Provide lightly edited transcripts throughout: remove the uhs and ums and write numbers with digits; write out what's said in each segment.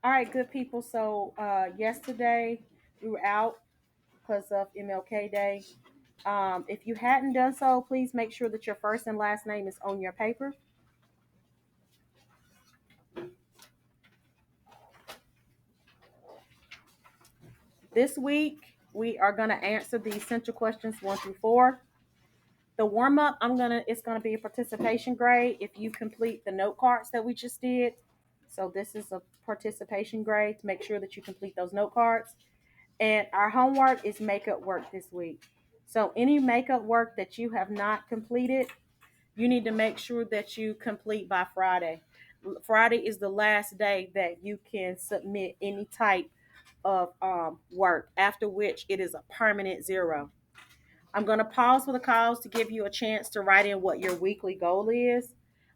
All right, good people. So yesterday we were out because of MLK Day. If you hadn't done so, please make sure that your first and last name is on your paper. This week we are going to answer the essential questions 1 through 4. The warm up, it's gonna be a participation grade if you complete the note cards that we just did. So this is a participation grade to make sure that you complete those note cards. And our homework is makeup work this week. So any makeup work that you have not completed, you need to make sure that you complete by Friday. Friday is the last day that you can submit any type of work, after which it is a permanent zero. I'm going to pause for the calls to give you a chance to write in what your weekly goal is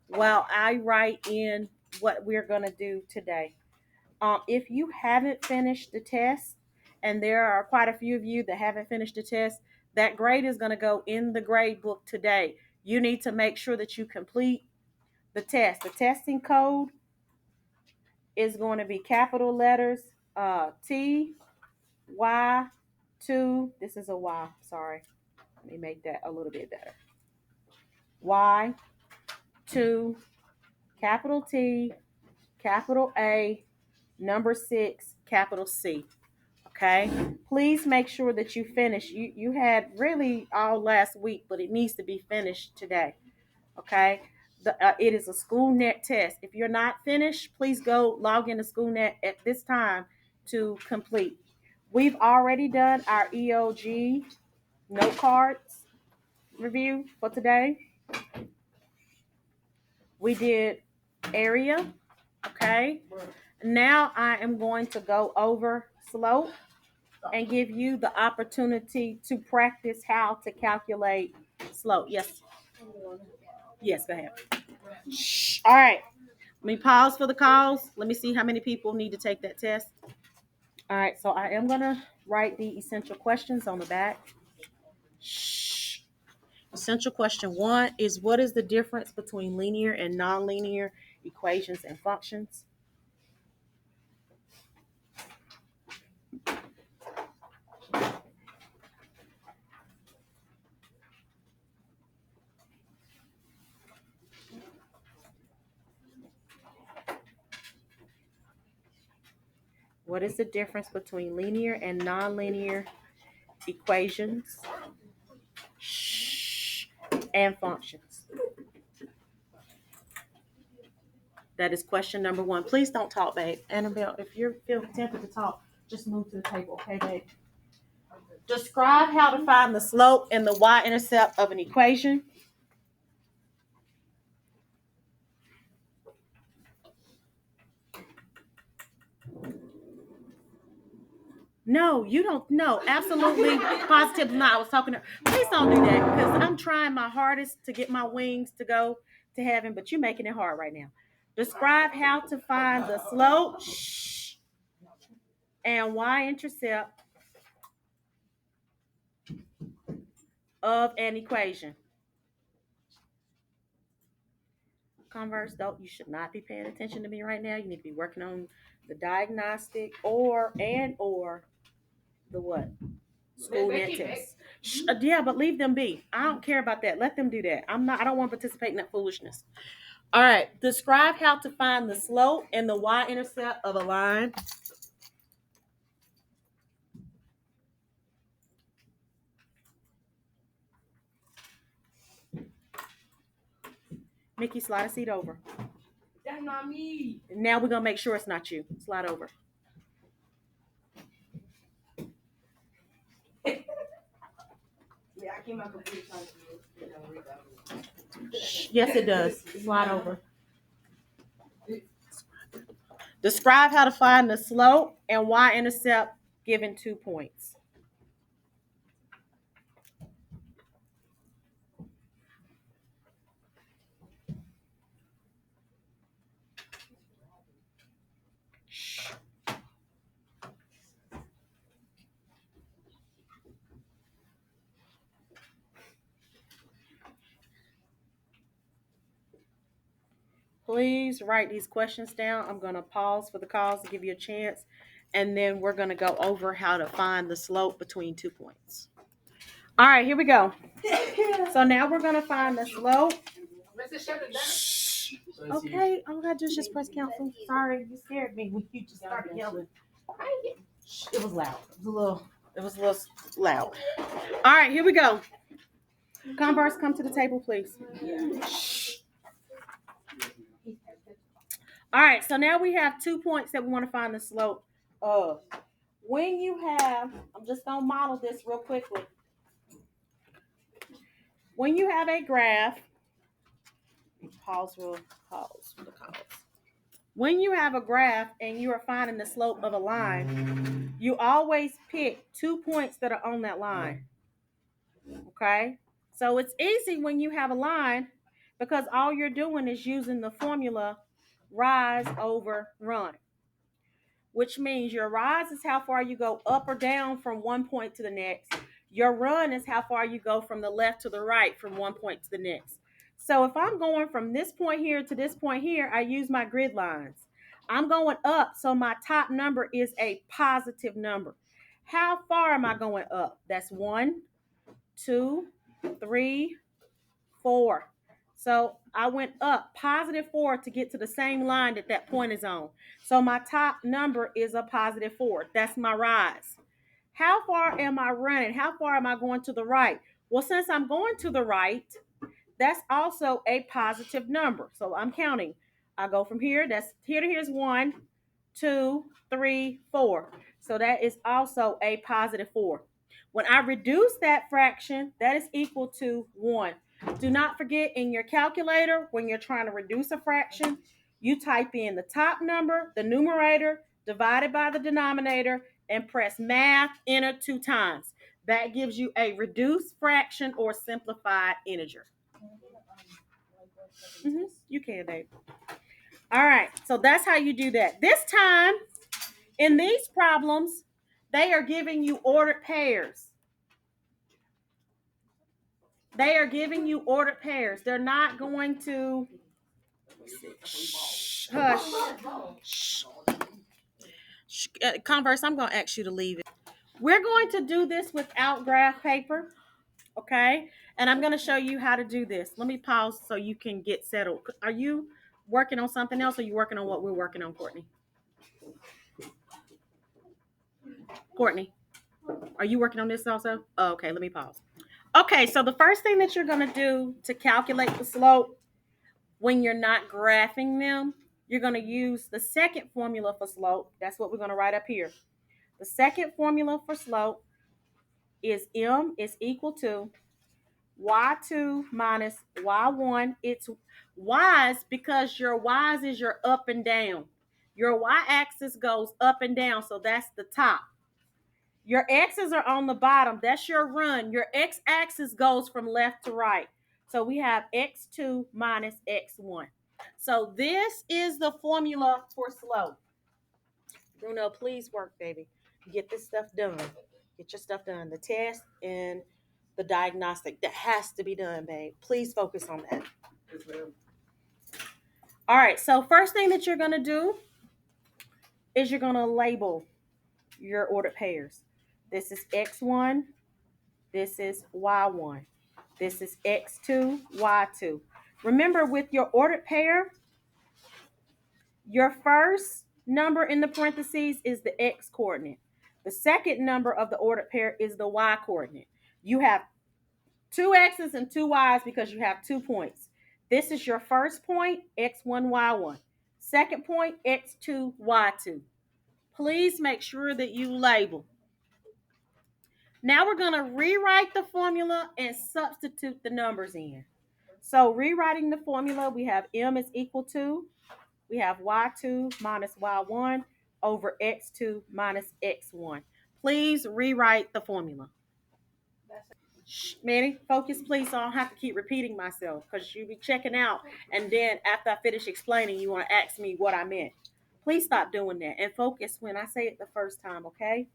while I write in what we're going to do today. If you haven't finished the test, and there are quite a few of you that haven't finished the test, that grade is going to go in the grade book today. You need to make sure that you complete the test. The testing code is going to be capital letters T, Y, 2. This is a Y, sorry. Let me make that a little bit better. Y, 2, capital T, capital A, number 6, capital C. Okay, please make sure that you finish. You had really all last week, but it needs to be finished today. Okay, it is a SchoolNet test. If you're not finished, please go log into SchoolNet at this time to complete. We've already done our EOG note cards review for today. We did area. Okay, now I am going to go over slope and give you the opportunity to practice how to calculate slope. Yes. Yes, go ahead. Shh. All right. Let me pause for the calls. Let me see how many people need to take that test. All right. So I am going to write the essential questions on the back. Shh. Essential question 1 is, what is the difference between linear and nonlinear equations and functions? What is the difference between linear and nonlinear equations and functions? That is question number 1. Please don't talk, babe. Annabelle, if you feel tempted to talk, just move to the table, okay, babe? Describe how to find the slope and the y-intercept of an equation. No, you don't. No, absolutely, positively not. I was talking to her. Please don't do that, because I'm trying my hardest to get my wings to go to heaven, but you're making it hard right now. Describe how to find the slope and y-intercept of an equation. Converse, though, you should not be paying attention to me right now. You need to be working on the diagnostic or the what? SchoolNet test. Yeah, but leave them be. I don't care about that. Let them do that. I don't want to participate in that foolishness. All right. Describe how to find the slope and the y-intercept of a line. Mickey, slide a seat over. That's not me. Now we're gonna make sure it's not you. Slide over. Yeah, I came out completely. Yes, it does. Slide over. Describe how to find the slope and y-intercept given 2 points. Please write these questions down. I'm going to pause for the calls to give you a chance. And then we're going to go over how to find the slope between 2 points. All right, here we go. So now we're going to find the slope. Okay, all I got to do is just press cancel. Sorry, you scared me when you just started yelling. It was loud. It was a little loud. All right, here we go. Converse, come to the table, please. All right, so now we have 2 points that we want to find the slope of. When you have, I'm just going to model this real quickly. When you have a graph, pause for the calls. When you have a graph and you are finding the slope of a line, you always pick 2 points that are on that line. Okay? So it's easy when you have a line because all you're doing is using the formula rise over run, which means your rise is how far you go up or down from one point to the next. Your run is how far you go from the left to the right from one point to the next. So if I'm going from this point here to this point here, I use my grid lines. I'm going up, so my top number is a positive number. How far am I going up? That's 1, 2, 3, 4. So I went up positive 4 to get to the same line that that point is on. So my top number is a positive 4. That's my rise. How far am I running? How far am I going to the right? Well, since I'm going to the right, that's also a positive number. So I'm counting. I go from here. That's here to here's 1, 2, 3, 4. So that is also a positive 4. When I reduce that fraction, that is equal to 1. Do not forget in your calculator, when you're trying to reduce a fraction, you type in the top number, the numerator, divided by the denominator, and press math, enter 2 times. That gives you a reduced fraction or simplified integer. You can, babe. All right, so that's how you do that. This time, in these problems, they are giving you ordered pairs. They are giving you ordered pairs. They're not going to hush. Converse, I'm going to ask you to leave it. We're going to do this without graph paper, okay? And I'm going to show you how to do this. Let me pause so you can get settled. Are you working on something else, or are you working on what we're working on, Courtney? Courtney, are you working on this also? Oh, okay, let me pause. Okay, so the first thing that you're going to do to calculate the slope when you're not graphing them, you're going to use the second formula for slope. That's what we're going to write up here. The second formula for slope is M is equal to y2 minus y1. It's y's because your y's is your up and down. Your y-axis goes up and down, so that's the top. Your x's are on the bottom. That's your run. Your x-axis goes from left to right. So we have x2 minus x1. So this is the formula for slope. Bruno, please work, baby. Get this stuff done. Get your stuff done. The test and the diagnostic. That has to be done, babe. Please focus on that. Yes, ma'am. All right. So first thing that you're going to do is you're going to label your ordered pairs. This is x1. This is y1. This is x2, y2. Remember, with your ordered pair, your first number in the parentheses is the x coordinate. The second number of the ordered pair is the y coordinate. You have 2 x's and 2 y's because you have 2 points. This is your first point, x1, y1. Second point, x2, y2. Please make sure that you label. Now we're going to rewrite the formula and substitute the numbers in. So rewriting the formula, we have M is equal to, we have y2 minus y1 over x2 minus x1. Please rewrite the formula. Shh, Manny, focus please, so I don't have to keep repeating myself because you'll be checking out, and then after I finish explaining, you want to ask me what I meant. Please stop doing that and focus when I say it the first time, okay?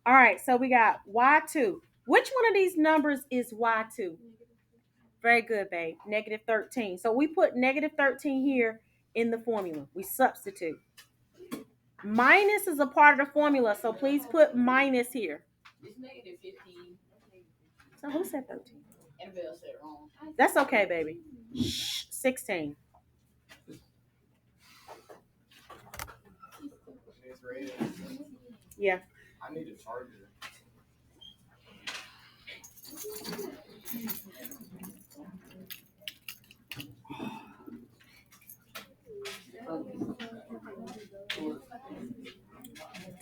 All right, so we got y2. Which one of these numbers is y2? Very good, babe. Negative 13. So we put negative 13 here in the formula. We substitute. Minus is a part of the formula, so please put minus here. It's negative 15. So who said 13? Annabelle said it wrong. That's okay, baby. 16. Yeah. I need a charger.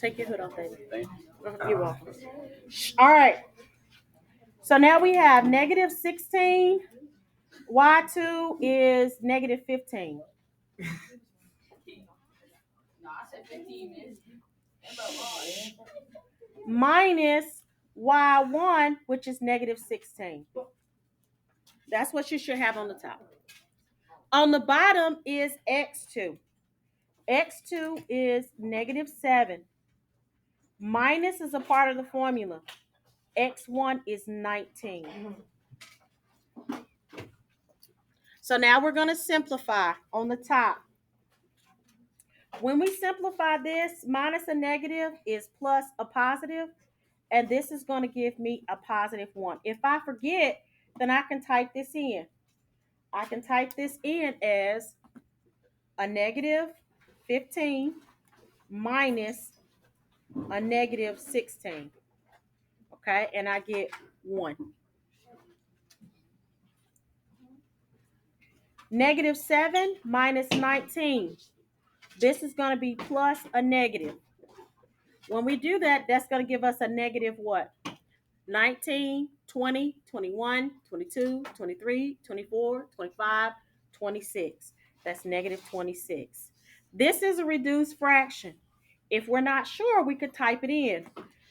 Take your hood off, baby. Thank you. You're welcome. All right. So now we have negative 16. Y2 is negative 15. No, I said 15 minutes. Minus Y1, which is negative 16. That's what you should have on the top. On the bottom is X2. X2 is negative 7. Minus is a part of the formula. X1 is 19. So now we're going to simplify on the top. When we simplify this, minus a negative is plus a positive, and this is going to give me a positive 1. If I forget, then I can type this in. I can type this in as a negative 15 minus a negative 16. Okay, and I get 1. Negative 7 minus 19. This is going to be plus a negative. When we do that, that's going to give us a negative what? 19, 20, 21, 22, 23, 24, 25, 26. That's negative 26. This is a reduced fraction. If we're not sure, we could type it in.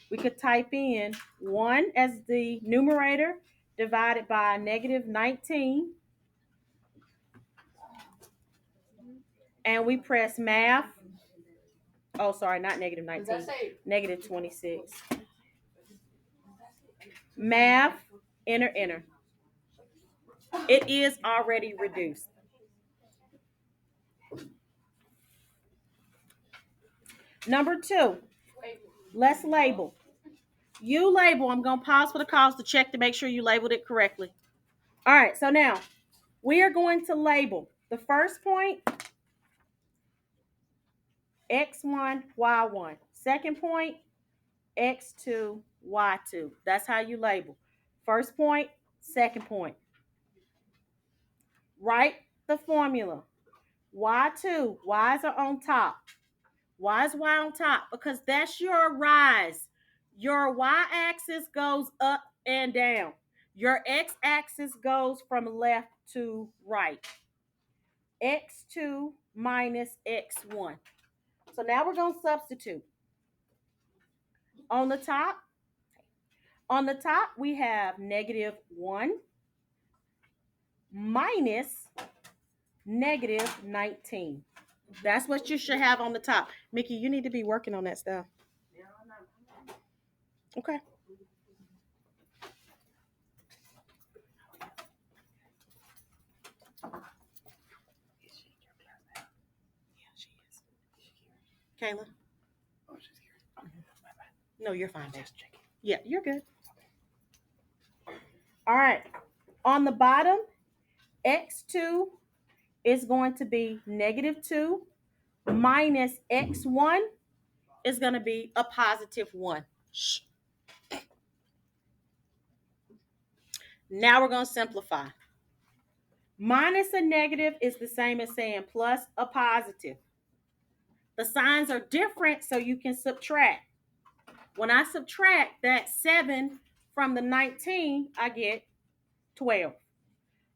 We could type in 1 as the numerator divided by negative 19. And we press math. Oh, sorry, not negative 19. Negative 26. Math, enter. It is already reduced. Number 2, let's label. You label. I'm going to pause for the calls to check to make sure you labeled it correctly. All right, so now we are going to label the first point, X1, Y1. Second point, X2, Y2. That's how you label. First point, second point. Write the formula. Y2, Y's are on top. Why is Y on top? Because that's your rise. Your Y-axis goes up and down. Your X-axis goes from left to right. X2 minus X1. So now we're going to substitute. On the top, we have negative 1 minus negative 19. That's what you should have on the top. Mickey, you need to be working on that stuff. Okay. Kayla? Oh, she's here. No, you're fine, babe. Yeah, you're good. All right. On the bottom, X2 is going to be negative 2 minus X1 is going to be a positive 1. Now we're going to simplify. Minus a negative is the same as saying plus a positive. The signs are different, so you can subtract. When I subtract that 7 from the 19, I get 12.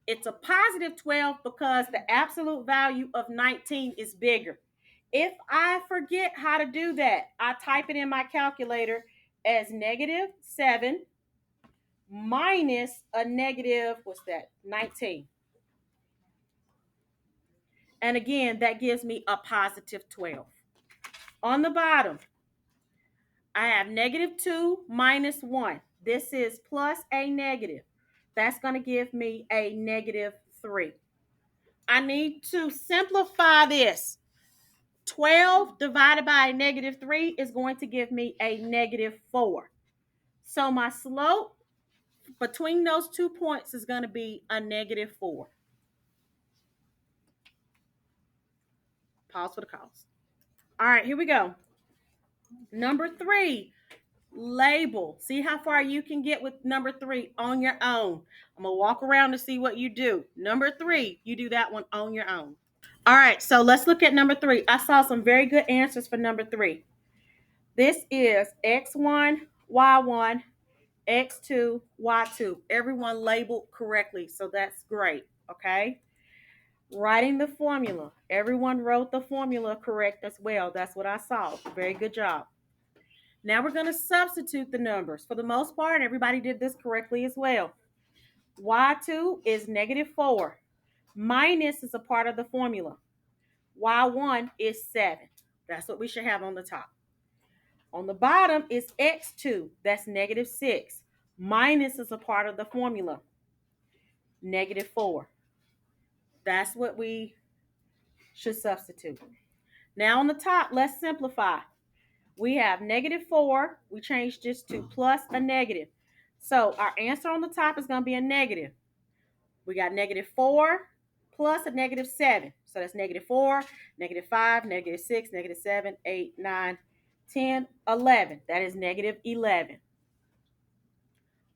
It's a positive 12 because the absolute value of 19 is bigger. If I forget how to do that, I type it in my calculator as negative 7 minus a negative, 19. And again, that gives me a positive 12. On the bottom, I have negative 2 minus 1. This is plus a negative. That's going to give me a negative 3. I need to simplify this. 12 divided by a negative 3 is going to give me a negative 4. So my slope between those 2 points is going to be a negative 4. Pause for the cause. All right, here we go. Number 3, label. See how far you can get with number 3 on your own. I'm going to walk around to see what you do. Number 3, you do that one on your own. All right, so let's look at number 3. I saw some very good answers for number 3. This is x1, y1, x2, y2. Everyone labeled correctly, so that's great, okay? Writing the formula. Everyone wrote the formula correct as well. That's what I saw. Very good job. Now we're going to substitute the numbers. For the most part, everybody did this correctly as well. Y2 is negative 4. Minus is a part of the formula. Y1 is 7. That's what we should have on the top. On the bottom is x2. That's negative 6. Minus is a part of the formula. Negative 4. That's what we should substitute. Now on the top, let's simplify. We have negative 4. We changed this to plus a negative. So our answer on the top is going to be a negative. We got negative 4 plus a negative 7. So that's negative 4, negative 5, negative 6, negative 7, 8, 9, 10, 11. That is negative 11.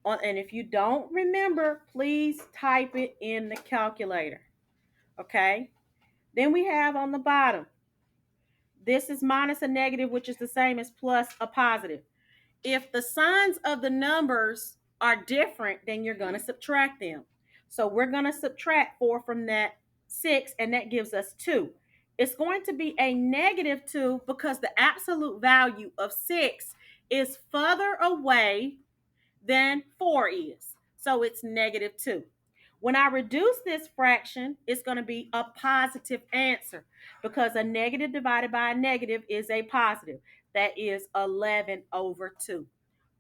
And if you don't remember, please type it in the calculator. Okay? Then we have on the bottom, this is minus a negative, which is the same as plus a positive. If the signs of the numbers are different, then you're going to subtract them. So we're going to subtract 4 from that 6, and that gives us 2. It's going to be a negative 2 because the absolute value of 6 is further away than 4 is. So it's negative 2. When I reduce this fraction, it's going to be a positive answer because a negative divided by a negative is a positive. That is 11 over 2.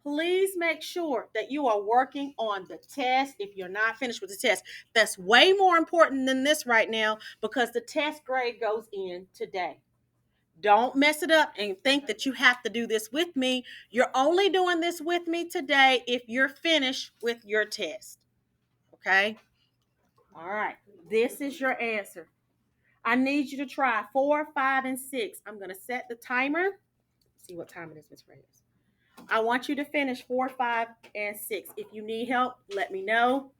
Please make sure that you are working on the test if you're not finished with the test. That's way more important than this right now because the test grade goes in today. Don't mess it up and think that you have to do this with me. You're only doing this with me today if you're finished with your test. Okay? All right. This is your answer. I need you to try 4, 5, and 6. I'm going to set the timer. See what time it is, Miss Reyes. I want you to finish 4, 5, and 6. If you need help, let me know.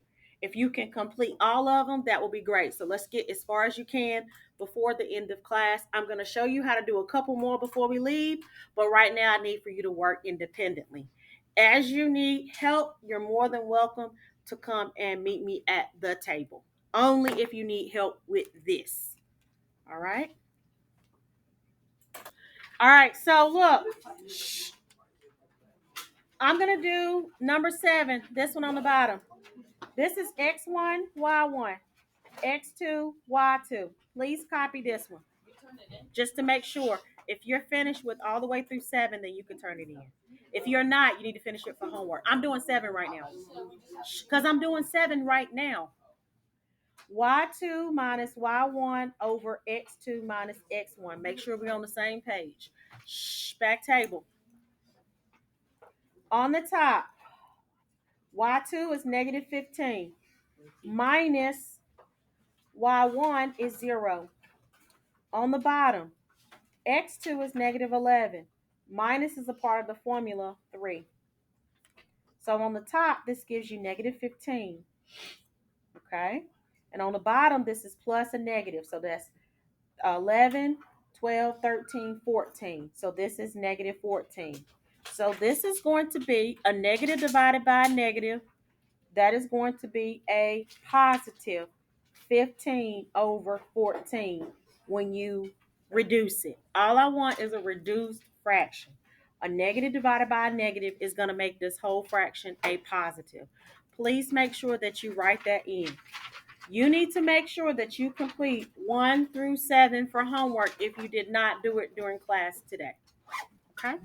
If you can complete all of them, that will be great. So let's get as far as you can before the end of class. I'm going to show you how to do a couple more before we leave, but right now I need for you to work independently. As you need help, you're more than welcome to come and meet me at the table. Only if you need help with this. All right? All right, so look. I'm going to do number 7, this one on the bottom. This is x1, y1, x2, y2. Please copy this one just to make sure. If you're finished with all the way through 7, then you can turn it in. If you're not, you need to finish it for homework. I'm doing 7 right now because I'm doing 7 right now. Y2 minus y1 over x2 minus x1. Make sure we're on the same page. Back table. On the top, y2 is negative 15 minus y1 is 0. On the bottom, x2 is negative 11. Minus is a part of the formula 3. So on the top, this gives you negative 15. Okay? And on the bottom, this is plus a negative. So that's 11, 12, 13, 14. So this is negative 14. So this is going to be a negative divided by a negative. That is going to be a positive 15 over 14 when you reduce it. All I want is a reduced fraction. A negative divided by a negative is going to make this whole fraction a positive. Please make sure that you write that in. You need to make sure that you complete 1 through 7 for homework if you did not do it during class today. Okay?